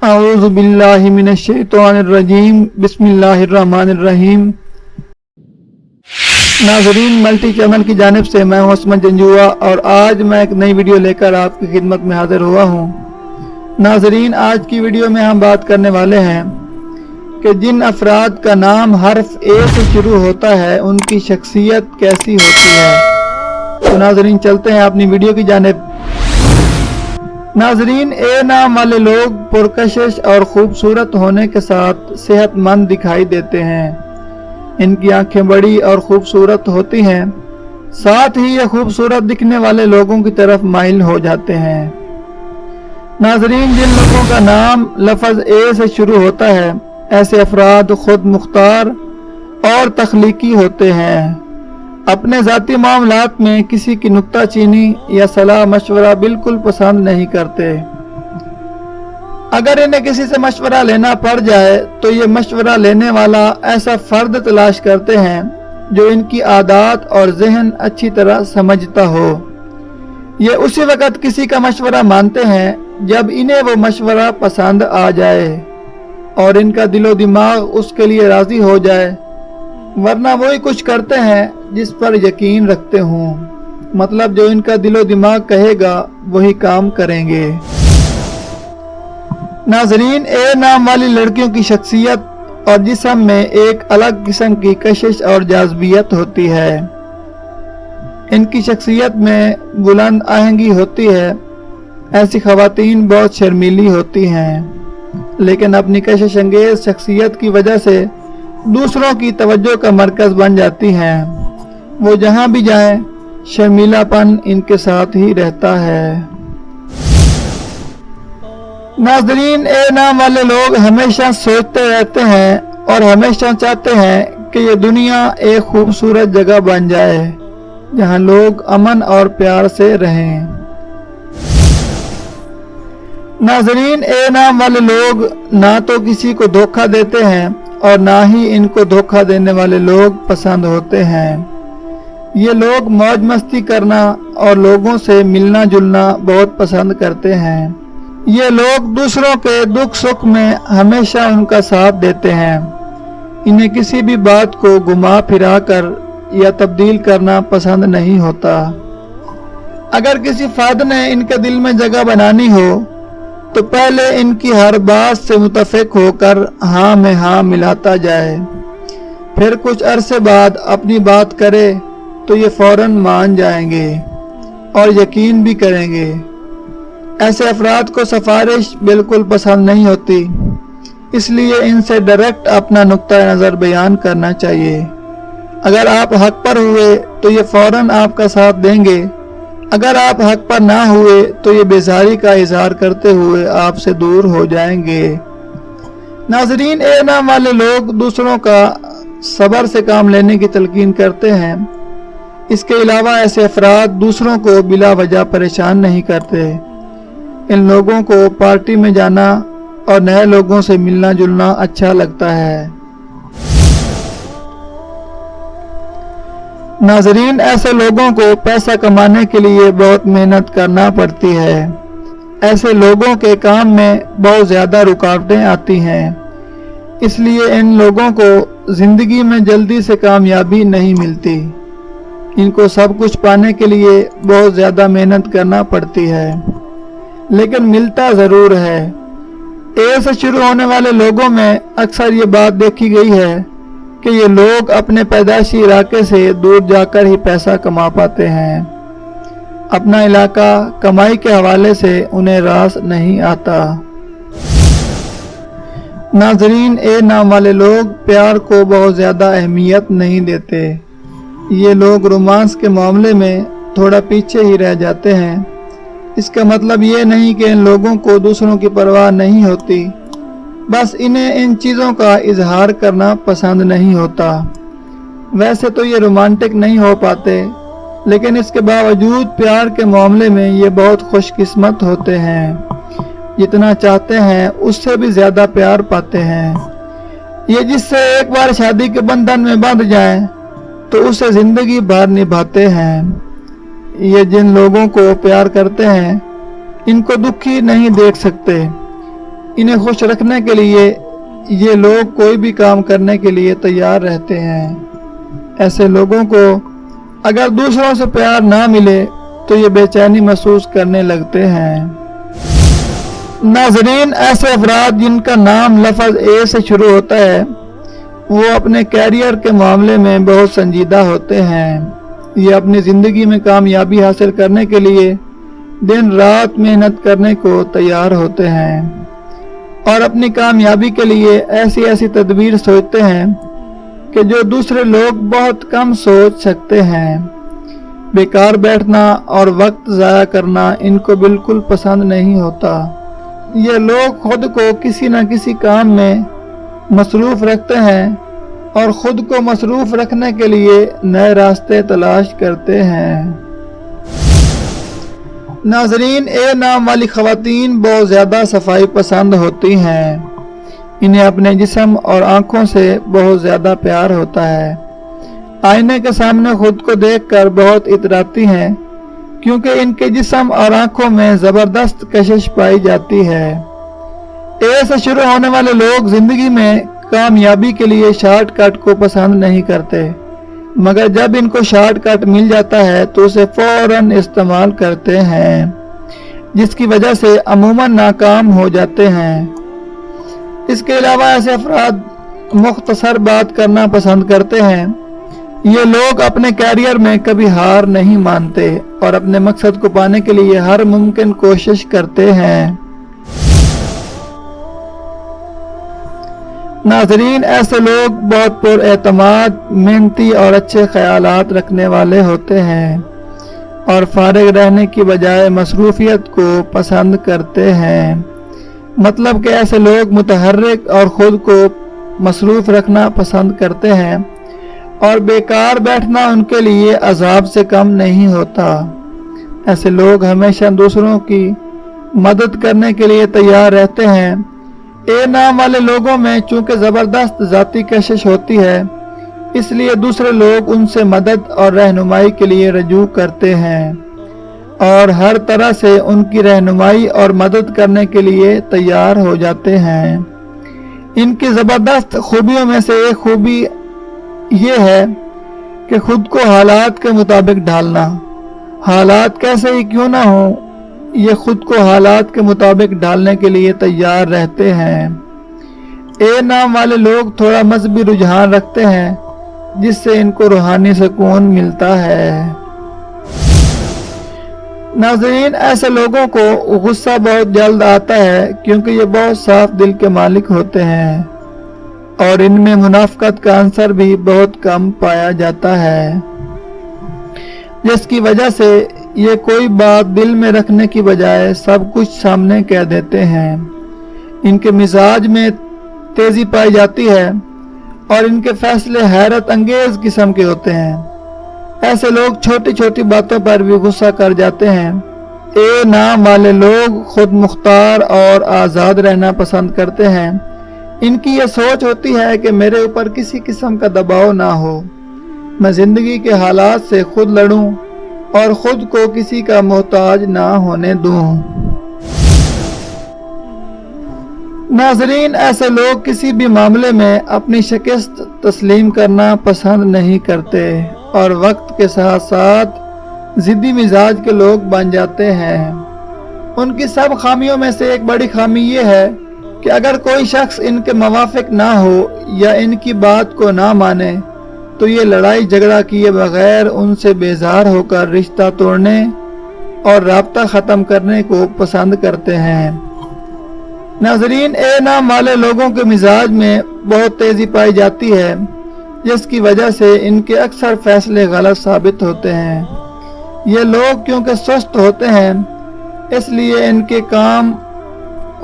अऊज़ु बिल्लाहि मिनश शैतानिर रजीम बिस्मिल्लाहिर रहमानिर रहीम। नाज़रीन, multi channel की जानिब से मैं हूं असमत जंजुआ और आज मैं एक नई वीडियो लेकर आपकी खिदमत में हाजिर हुआ हूं। नाज़रीन, आज की वीडियो में हम बात करने वाले हैं कि जिन अफराद का नाम हर्फ ए से शुरू होता है उनकी शख्सियत कैसी होती है। तो नाज़रीन, चलते हैं अपनी वीडियो की जानिब। नाज़रीन, ए नाम वाले लोग पुरकशिश और खूबसूरत होने के साथ सेहतमंद दिखाई देते हैं। इनकी आंखें बड़ी और खूबसूरत होती हैं, साथ ही ये खूबसूरत दिखने वाले लोगों की तरफ माइल हो जाते हैं। नाज़रीन, जिन लोगों का नाम लफ्ज़ ए से शुरू होता है ऐसे अफराद खुद मुख्तार और तख्लीकी होते हैं। अपने ज़ाती मामलात में किसी की नुक्ताचीनी या सलाह मशवरा बिल्कुल पसंद नहीं करते। अगर इन्हें किसी से मशवरा लेना पड़ जाए तो ये मशवरा लेने वाला ऐसा फर्द तलाश करते हैं जो इनकी आदत और जहन अच्छी तरह समझता हो। ये उसी वक्त किसी का मशवरा मानते हैं जब इन्हें वो मशवरा पसंद आ जाए और इनका दिलो दिमाग उसके लिए राजी हो जाए, वरना वही कुछ करते हैं जिस पर यकीन रखते हों। मतलब जो इनका दिलो दिमाग कहेगा वही काम करेंगे। नाज़रीन, ए नाम वाली लड़कियों की शख्सियत और जिस्म में एक अलग किस्म की कशिश और जाज़बियत होती है। इनकी शख्सियत में बुलंद आहंगी होती है। ऐसी ख़वातीन बहुत शर्मीली होती हैं, लेकिन अपनी कशिश अंगेज शख्सियत की वजह से दूसरों की तवज्जो का मरकज बन जाती हैं। वो जहां भी जाएं, शर्मीलापन इनके साथ ही रहता है। नाज़रीन, ए नाम वाले लोग हमेशा सोचते रहते हैं और हमेशा चाहते हैं कि ये दुनिया एक खूबसूरत जगह बन जाए जहां लोग अमन और प्यार से रहें। नाज़रीन, ए नाम वाले लोग ना तो किसी को धोखा देते हैं और ना ही इनको धोखा देने वाले लोग पसंद होते हैं। ये लोग मौज मस्ती करना और लोगों से मिलना जुलना बहुत पसंद करते हैं। ये लोग दूसरों के दुख सुख में हमेशा उनका साथ देते हैं। इन्हें किसी भी बात को घुमा फिरा कर या तब्दील करना पसंद नहीं होता। अगर किसी फर्द ने इनके दिल में जगह बनानी हो तो पहले इनकी हर बात से मुतफिक होकर हाँ में हाँ मिलाता जाए, फिर कुछ अरसे बाद अपनी बात करे तो ये फौरन मान जाएंगे और यकीन भी करेंगे। ऐसे अफराद को सिफारिश बिल्कुल पसंद नहीं होती, इसलिए इनसे डायरेक्ट अपना नुक्ता नज़र बयान करना चाहिए। अगर आप हक पर हुए तो ये फौरन आपका साथ देंगे, अगर आप हक पर ना हुए तो ये बेजारी का इजहार करते हुए आपसे दूर हो जाएंगे। नाज़रीन, ए नाम वाले लोग दूसरों का सब्र से काम लेने की तलकीन करते हैं। इसके अलावा ऐसे अफराद दूसरों को बिला वजह परेशान नहीं करते। इन लोगों को पार्टी में जाना और नए लोगों से मिलना जुलना अच्छा लगता है। नाज़रीन, ऐसे लोगों को पैसा कमाने के लिए बहुत मेहनत करना पड़ती है। ऐसे लोगों के काम में बहुत ज़्यादा रुकावटें आती हैं, इसलिए इन लोगों को ज़िंदगी में जल्दी से कामयाबी नहीं मिलती। इनको सब कुछ पाने के लिए बहुत ज़्यादा मेहनत करना पड़ती है, लेकिन मिलता ज़रूर है। ए से शुरू होने वाले लोगों में अक्सर ये बात देखी गई है कि ये लोग अपने पैदाइशी इलाके से दूर जाकर ही पैसा कमा पाते हैं। अपना इलाका कमाई के हवाले से उन्हें रास नहीं आता। नाज़रीन, ए नाम वाले लोग प्यार को बहुत ज़्यादा अहमियत नहीं देते। ये लोग रोमांस के मामले में थोड़ा पीछे ही रह जाते हैं। इसका मतलब ये नहीं कि इन लोगों को दूसरों की परवाह नहीं होती, बस इन्हें इन चीज़ों का इजहार करना पसंद नहीं होता। वैसे तो ये रोमांटिक नहीं हो पाते, लेकिन इसके बावजूद प्यार के मामले में ये बहुत खुशकिस्मत होते हैं। जितना चाहते हैं उससे भी ज़्यादा प्यार पाते हैं। ये जिससे एक बार शादी के बंधन में बंध जाएं तो उसे ज़िंदगी भर निभाते हैं। ये जिन लोगों को प्यार करते हैं इनको दुखी नहीं देख सकते। इन्हें खुश रखने के लिए ये लोग कोई भी काम करने के लिए तैयार रहते हैं। ऐसे लोगों को अगर दूसरों से प्यार ना मिले तो ये बेचैनी महसूस करने लगते हैं। नाज़रीन, ऐसे अफराद जिनका नाम लफ्ज़ ए से शुरू होता है वो अपने कैरियर के मामले में बहुत संजीदा होते हैं। ये अपनी ज़िंदगी में कामयाबी हासिल करने के लिए दिन रात मेहनत करने को तैयार होते हैं और अपनी कामयाबी के लिए ऐसी ऐसी तदबीर सोचते हैं कि जो दूसरे लोग बहुत कम सोच सकते हैं। बेकार बैठना और वक्त ज़ाया करना इनको बिल्कुल पसंद नहीं होता। ये लोग खुद को किसी न किसी काम में मसरूफ़ रखते हैं और ख़ुद को मसरूफ़ रखने के लिए नए रास्ते तलाश करते हैं। नाज़रीन, ए नाम वाली ख़वातीन बहुत ज़्यादा सफाई पसंद होती हैं। इन्हें अपने जिस्म और आँखों से बहुत ज़्यादा प्यार होता है। आईने के सामने खुद को देखकर बहुत इतराती हैं क्योंकि इनके जिस्म और आँखों में ज़बरदस्त कशिश पाई जाती है। ए से शुरू होने वाले लोग ज़िंदगी में कामयाबी के लिए शॉर्टकट को पसंद नहीं करते, मगर जब इनको शॉर्टकट मिल जाता है तो उसे फौरन इस्तेमाल करते हैं, जिसकी वजह से अमूमन नाकाम हो जाते हैं। इसके अलावा ऐसे अफराद मुख्तसर बात करना पसंद करते हैं। ये लोग अपने कैरियर में कभी हार नहीं मानते और अपने मकसद को पाने के लिए हर मुमकिन कोशिश करते हैं। नाज़रीन, ऐसे लोग बहुत पुरएतमाद, मेहनती और अच्छे ख्यालात रखने वाले होते हैं और फारिग रहने की बजाय मसरूफियत को पसंद करते हैं। मतलब कि ऐसे लोग मुतहर्रिक और ख़ुद को मसरूफ़ रखना पसंद करते हैं और बेकार बैठना उनके लिए अजाब से कम नहीं होता। ऐसे लोग हमेशा दूसरों की मदद करने के लिए तैयार रहते हैं। ए नाम वाले लोगों में चूंकि ज़बरदस्त ज़ाती कशिश होती है, इसलिए दूसरे लोग उनसे मदद और रहनुमाई के लिए रजू करते हैं और हर तरह से उनकी रहनुमाई और मदद करने के लिए तैयार हो जाते हैं। इनकी ज़बरदस्त खूबियों में से एक खूबी ये है कि खुद को हालात के मुताबिक ढालना। हालात कैसे ही क्यों ना हो, ये खुद को हालात के मुताबिक ढालने के लिए तैयार रहते हैं। ए नाम वाले लोग थोड़ा मजहबी रुझान रखते हैं जिससे इनको रूहानी सुकून मिलता है। नाज़रीन, ऐसे लोगों को गुस्सा बहुत जल्द आता है क्योंकि ये बहुत साफ दिल के मालिक होते हैं और इनमें मुनाफकत का अंसर भी बहुत कम पाया जाता है, जिसकी वजह से ये कोई बात दिल में रखने की बजाय सब कुछ सामने कह देते हैं। इनके मिजाज में तेजी पाई जाती है और इनके फैसले हैरत अंगेज किस्म के होते हैं। ऐसे लोग छोटी छोटी बातों पर भी गुस्सा कर जाते हैं। ए नाम वाले लोग खुद मुख्तार और आज़ाद रहना पसंद करते हैं। इनकी ये सोच होती है कि मेरे ऊपर किसी किस्म का दबाव ना हो, मैं ज़िंदगी के हालात से खुद लड़ूं और खुद को किसी का मोहताज ना होने दूं। नाज़रीन, ऐसे लोग किसी भी मामले में अपनी शिकस्त तस्लीम करना पसंद नहीं करते और वक्त के साथ साथ ज़िद्दी मिजाज के लोग बन जाते हैं। उनकी सब खामियों में से एक बड़ी खामी ये है कि अगर कोई शख्स इनके मुवाफिक ना हो या इनकी बात को ना माने तो ये लड़ाई झगड़ा किए बगैर उनसे बेजार होकर रिश्ता तोड़ने और राब्ता ख़त्म करने को पसंद करते हैं। नाज़रीन, ए नाम वाले लोगों के मिजाज में बहुत तेज़ी पाई जाती है, जिसकी वजह से इनके अक्सर फैसले गलत साबित होते हैं। ये लोग क्योंकि सुस्त होते हैं, इसलिए इनके काम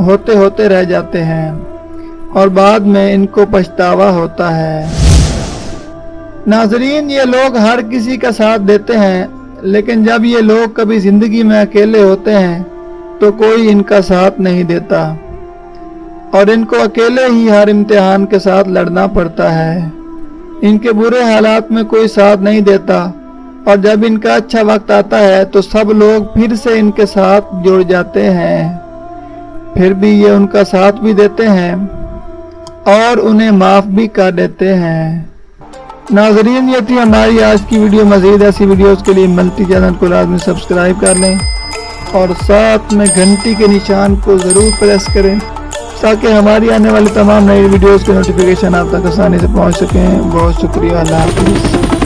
होते होते रह जाते हैं और बाद में इनको पछतावा होता है। नाज़रीन, ये लोग हर किसी का साथ देते हैं, लेकिन जब ये लोग कभी ज़िंदगी में अकेले होते हैं तो कोई इनका साथ नहीं देता और इनको अकेले ही हर इम्तिहान के साथ लड़ना पड़ता है। इनके बुरे हालात में कोई साथ नहीं देता और जब इनका अच्छा वक्त आता है तो सब लोग फिर से इनके साथ जुड़ जाते हैं। फिर भी ये उनका साथ भी देते हैं और उन्हें माफ़ भी कर देते हैं। नाज़रीन, ये थी हमारी आज की वीडियो। मज़ीद ऐसी वीडियोस के लिए मल्टी चैनल को लाजमी सब्सक्राइब कर लें और साथ में घंटी के निशान को ज़रूर प्रेस करें ताकि हमारी आने वाली तमाम नई वीडियोस के नोटिफिकेशन आप तक आसानी से पहुंच सकें। बहुत शुक्रिया। अल्लाह हाफ़िज़।